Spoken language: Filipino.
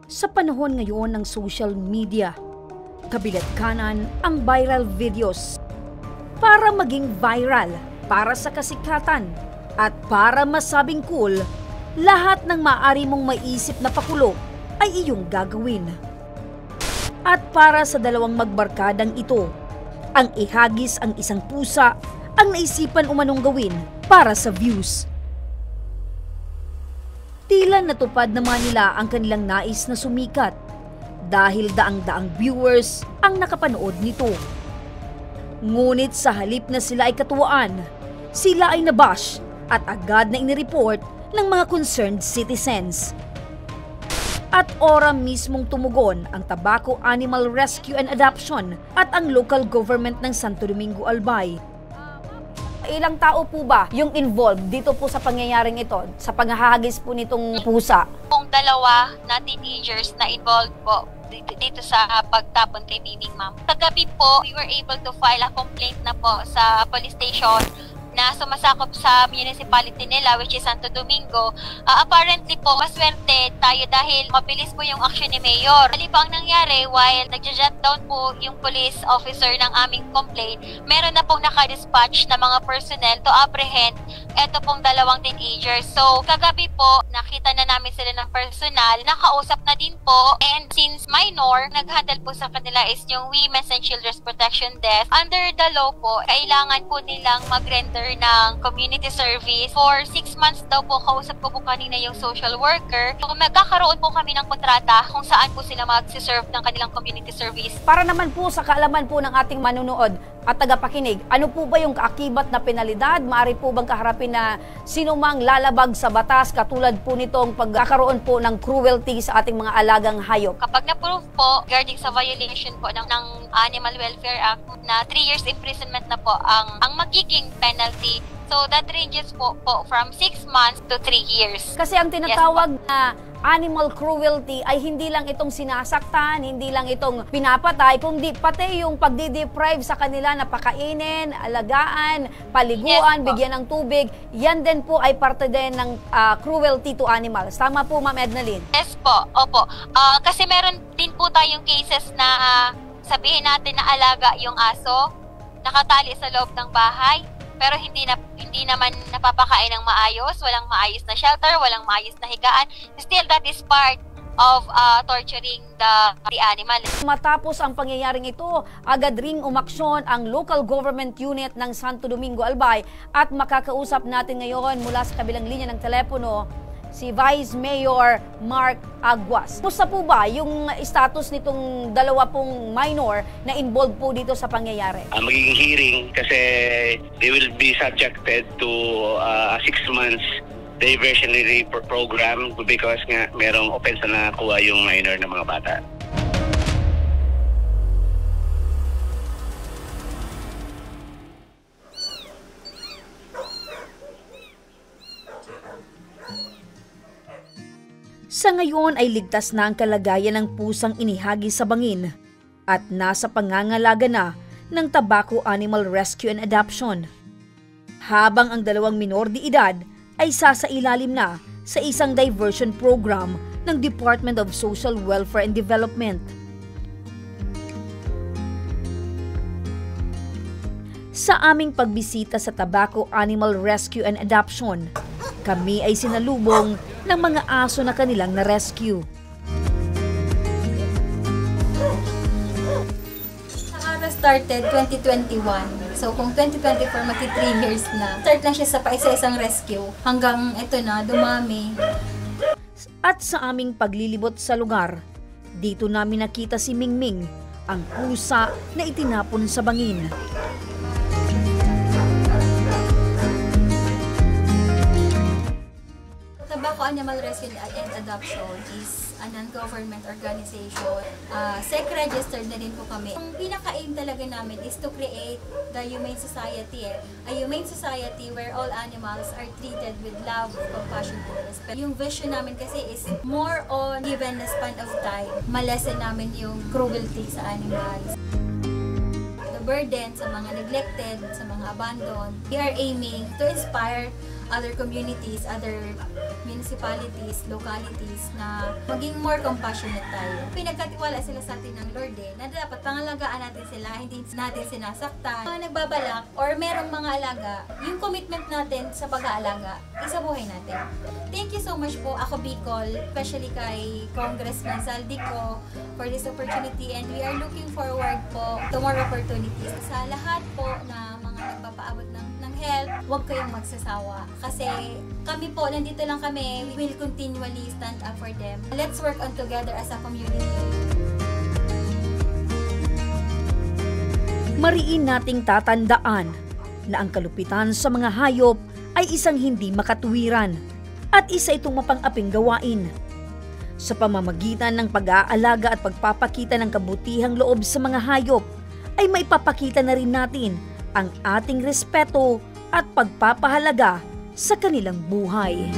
Sa panahon ngayon ng social media, kabilat kanan ang viral videos. Para maging viral, para sa kasikatan, at para masabing cool, lahat ng maaari mong maisip na pakulo ay iyong gagawin. At para sa dalawang magbarkadang ito, ang ihagis ang isang pusa ang naisipan umanong gawin para sa views. Tila natupad naman nila ang kanilang nais na sumikat dahil daang-daang viewers ang nakapanood nito. Ngunit sa halip na sila ay katuwaan, sila ay nabash at agad na inireport ng mga concerned citizens. At ora mismong tumugon ang Tabaco Animal Rescue and Adoption at ang local government ng Santo Domingo, Albay. Ilang tao po ba yung involved dito po sa pangyayaring ito, sa paghahagis po nitong pusa? Kung dalawa na teenagers na involved po dito sa pagtapon kay Miming, ma'am. Kagabi po, we were able to file a complaint na po sa police station na sumasakop sa municipality nila, which is Santo Domingo. Apparently po, maswerte tayo dahil mabilis po yung action ni Mayor. Mali po ang nangyari, while nagja-jot down po yung police officer ng aming complaint, meron na pong nakadispatch na mga personnel to apprehend eto pong dalawang teenagers. So, kagabi po, nakita na namin sila ng personal, nakausap na din po, and since minor, nag-handle po sa kanila is yung Women's and Children's Protection Desk. Under the law po, kailangan po nilang mag-render ng community service. For 6 months daw po, kausap ko po kanina yung social worker. So, magkakaroon po kami ng kontrata kung saan po sila mag-serve ng kanilang community service. Para naman po sa kaalaman po ng ating manunood at tagapakinig, ano po ba yung kaakibat na penalidad? Maaari po bang kaharapin na sinumang lalabag sa batas katulad po nitong pagkakaroon po ng cruelty sa ating mga alagang hayop? Kapag na-prove po regarding sa violation po ng Animal Welfare Act na 3 years imprisonment na po ang magiging penalty. So that ranges po from 6 months to 3 years. Kasi ang tinatawag na animal cruelty ay hindi lang itong sinasaktan, hindi lang itong pinapatay, kundi pati yung pagdi-deprive sa kanila na pakainin, alagaan, paliguan, bigyan ng tubig. Yan din po ay parte din ng cruelty to animals. Tama po, Ma'am Ednaline? Yes po, opo. Kasi meron din po tayong cases na sabihin natin na alaga yung aso, nakatali sa loob ng bahay, pero hindi naman napapakain ng maayos, walang maayos na shelter, walang maayos na higaan. Still, that is part of torturing the animal. Matapos ang pangyayaring ito, agad ring umaksyon ang local government unit ng Santo Domingo, Albay, at makakausap natin ngayon mula sa kabilang linya ng telepono si Vice Mayor Mark Aguas. Kumusta po ba yung status nitong dalawa pong minor na involved po dito sa pangyayari? Magiging hearing kasi they will be subjected to a 6 months diversionary program because nga merong offense na nakuha yung minor na mga bata. Sa ngayon ay ligtas na ang kalagayan ng pusang inihagi sa bangin at nasa pangangalaga na ng Tabaco Animal Rescue and Adoption. Habang ang dalawang minor de edad ay sasailalim na sa isang diversion program ng Department of Social Welfare and Development. Sa aming pagbisita sa Tabaco Animal Rescue and Adoption, kami ay sinalubong ng mga aso na kanilang na-rescue. Saka started 2021. So kung 2024 magti 3 years na. Start lang siya sa paisa-isang rescue hanggang ito na, dumami. At sa aming paglilibot sa lugar, dito namin nakita si Mingming, ang pusa na itinapon sa bangin. Tabaco Animal Rescue and Adoption is a non-government organization. SEC-registered na din po kami. Ang pinaka-aim talaga namin is to create the humane society. A humane society where all animals are treated with love, compassion, and respect. Yung vision namin kasi is more on given a span of time, malesen namin yung cruelty sa animals. The burden sa mga neglected, sa mga abandoned. We are aiming to inspire other communities, other municipalities, localities na maging more compassionate tayo. Pinagkatiwala sila sa atin ng Lord na dapat pangalagaan natin sila, hindi natin sinasaktan. Mga nagbabalak or merong mga alaga, yung commitment natin sa pag-aalaga, isabuhay natin. Thank you so much po, ako Bicol, especially kay Congressman Saldico for this opportunity, and we are looking forward po to more opportunities. Sa lahat po na mga nagpapaabot ng help, huwag kayong magsasawa. Kasi kami po, nandito lang kami, we will continually stand up for them. Let's work on together as a community. Mariin nating tatandaan na ang kalupitan sa mga hayop ay isang hindi makatuwiran at isa itong mapang-aping gawain. Sa pamamagitan ng pag-aalaga at pagpapakita ng kabutihang loob sa mga hayop, ay maipapakita na rin natin ang ating respeto at pagpapahalaga sa kanilang buhay.